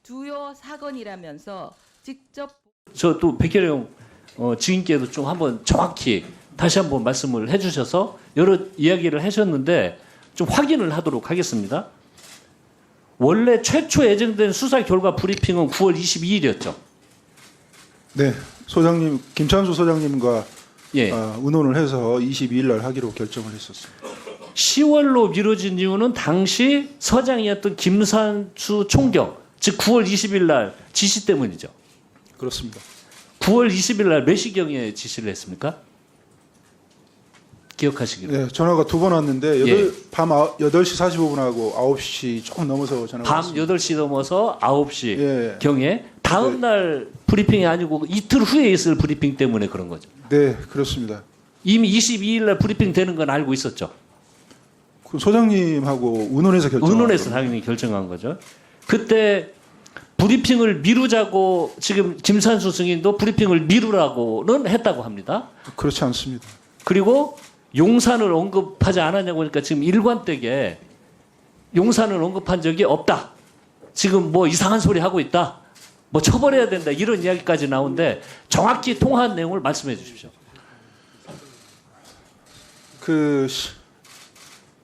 주요 사건이라면서 직접 저 또 백혜령 증인께도 좀 한번 정확히 다시 한번 말씀을 해주셔서 여러 이야기를 하셨는데 좀 확인을 하도록 하겠습니다. 원래 최초 예정된 수사 결과 브리핑은 9월 22일이었죠. 네, 소장님 김찬수 소장님과 예. 의논을 해서 22일 날 하기로 결정을 했었습니다. 10월로 미뤄진 이유는 당시 서장이었던 김산수 총경, 즉 9월 20일 날 지시 때문이죠. 그렇습니다. 9월 20일 날 몇 시경에 지시를 했습니까? 기억하시기로. 네, 전화가 두 번 왔는데 예. 밤 8시 45분하고 9시 조금 넘어서 전화가 밤 왔습니다. 8시 넘어서 9시 예. 경에 다음 날 브리핑이 아니고 이틀 후에 있을 브리핑 때문에 그런 거죠. 네, 그렇습니다. 이미 22일 날 브리핑 되는 건 알고 있었죠. 그 소장님하고 의논해서 결정한 의논해서 겁니다. 당연히 결정한 거죠. 그때 브리핑을 미루자고 지금 김산수 승인도 브리핑을 미루라고는 했다고 합니다. 그렇지 않습니다. 그리고 용산을 언급하지 않았냐고 하니까 지금 일관되게 용산을 언급한 적이 없다. 지금 뭐 이상한 소리 하고 있다. 뭐 처벌해야 된다. 이런 이야기까지 나오는데 정확히 통화한 내용을 말씀해 주십시오.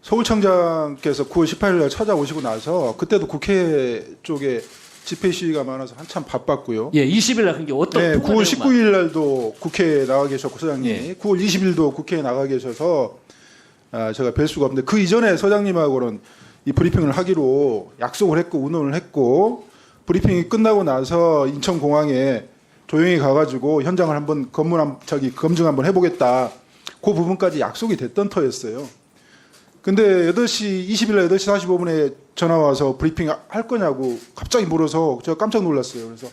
서울청장께서 9월 18일 날 찾아오시고 나서 그때도 국회 쪽에 집회 시위가 많아서 한참 바빴고요. 예, 20일 날 그게 어떤 네, 통화 9월 내용만. 19일 날도 국회에 나가 계셨고 소장님이 예. 9월 20일도 국회에 나가 계셔서 제가 뵐 수가 없는데 그 이전에 소장님하고는 이 브리핑을 하기로 약속을 했고 의논을 했고 브리핑이 끝나고 나서 인천공항에 조용히 가가지고 현장을 한번 검증 한번 해보겠다. 그 부분까지 약속이 됐던 터였어요. 근데 20일 날 8시 45분에 전화 와서 브리핑 할 거냐고 갑자기 물어서 제가 깜짝 놀랐어요. 그래서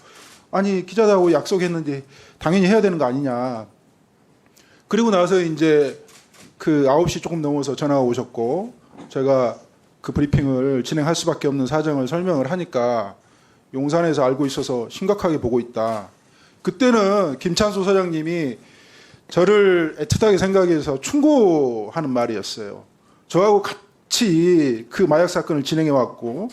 아니 기자들하고 약속했는데 당연히 해야 되는 거 아니냐. 그리고 나서 이제 그 9시 조금 넘어서 전화가 오셨고 제가 그 브리핑을 진행할 수밖에 없는 사정을 설명을 하니까 용산에서 알고 있어서 심각하게 보고 있다. 그때는 김찬수 소장님이 저를 애틋하게 생각해서 충고하는 말이었어요. 저하고 같이 그 마약 사건을 진행해 왔고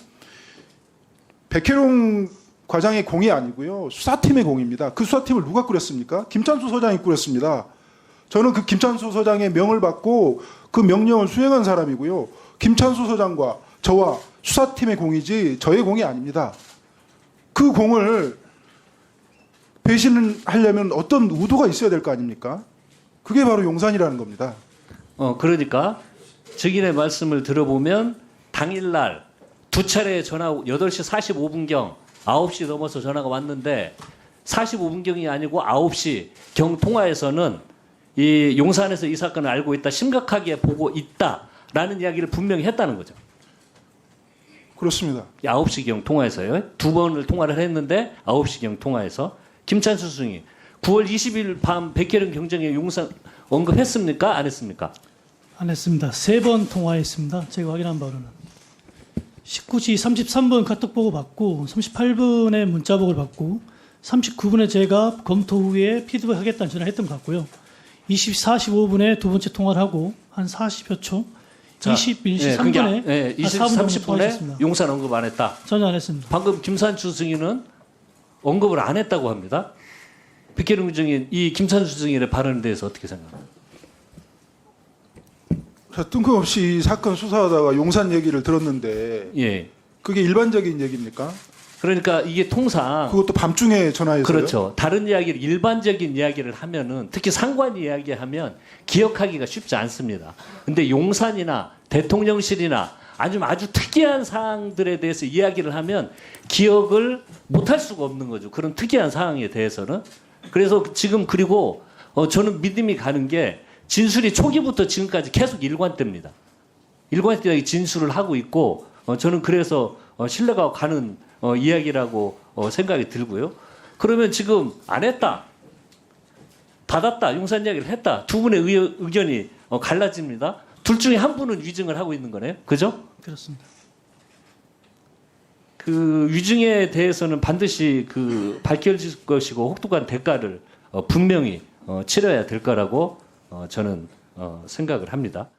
백혜룡 과장의 공이 아니고요. 수사팀의 공입니다. 그 수사팀을 누가 꾸렸습니까? 김찬수 소장이 꾸렸습니다. 저는 그 김찬수 소장의 명을 받고 그 명령을 수행한 사람이고요. 김찬수 소장과 저와 수사팀의 공이지 저의 공이 아닙니다. 그 공을 배신하려면 어떤 의도가 있어야 될 거 아닙니까? 그게 바로 용산이라는 겁니다. 그러니까 증인의 말씀을 들어보면 당일날 두 차례 전화 8시 45분경 9시 넘어서 전화가 왔는데 45분경이 아니고 9시 경 통화에서는 이 용산에서 이 사건을 알고 있다, 심각하게 보고 있다라는 이야기를 분명히 했다는 거죠. 그렇습니다. 9시경 통화에서요. 두 번을 통화를 했는데 9시경 통화에서 김찬수 승인 9월 20일 밤 백혜령 경정의 용산 언급했습니까? 안 했습니까? 안 했습니다. 3번 통화했습니다. 제가 확인한 바로는 19시 33분 카톡 보고 받고 38분에 문자 보고를 받고 39분에 제가 검토 후에 피드백 하겠다는 전화를 했던 것 같고요. 45분에 두 번째 통화를 하고 한 40여 초 21시 3분에 30분에 용산 언급 안 했다. 전혀 안 했습니다. 방금 김산수 승인은 언급을 안 했다고 합니다. 백혜령 증인 이 김산수 승인의 발언에 대해서 어떻게 생각합니까? 뜬금없이 이 사건 수사하다가 용산 얘기를 들었는데 예. 그게 일반적인 얘기입니까? 그러니까 이게 통상 그것도 밤중에 전화해서요? 그렇죠. 다른 이야기를 일반적인 이야기를 하면은 특히 상관 이야기하면 기억하기가 쉽지 않습니다. 근데 용산이나 대통령실이나 아주 특이한 사항들에 대해서 이야기를 하면 기억을 못할 수가 없는 거죠. 그런 특이한 상황에 대해서는. 그래서 지금 그리고 저는 믿음이 가는 게 진술이 초기부터 지금까지 계속 일관됩니다. 일관되게 진술을 하고 있고 저는 그래서 신뢰가 가는 이야기라고 생각이 들고요. 그러면 지금 안 했다, 받았다, 용산 이야기를 했다. 두 분의 의견이 갈라집니다. 둘 중에 한 분은 위증을 하고 있는 거네요. 그죠? 그렇습니다. 그 위증에 대해서는 반드시 그 밝혀질 것이고 혹독한 대가를 분명히 치러야 될 거라고 저는 생각을 합니다.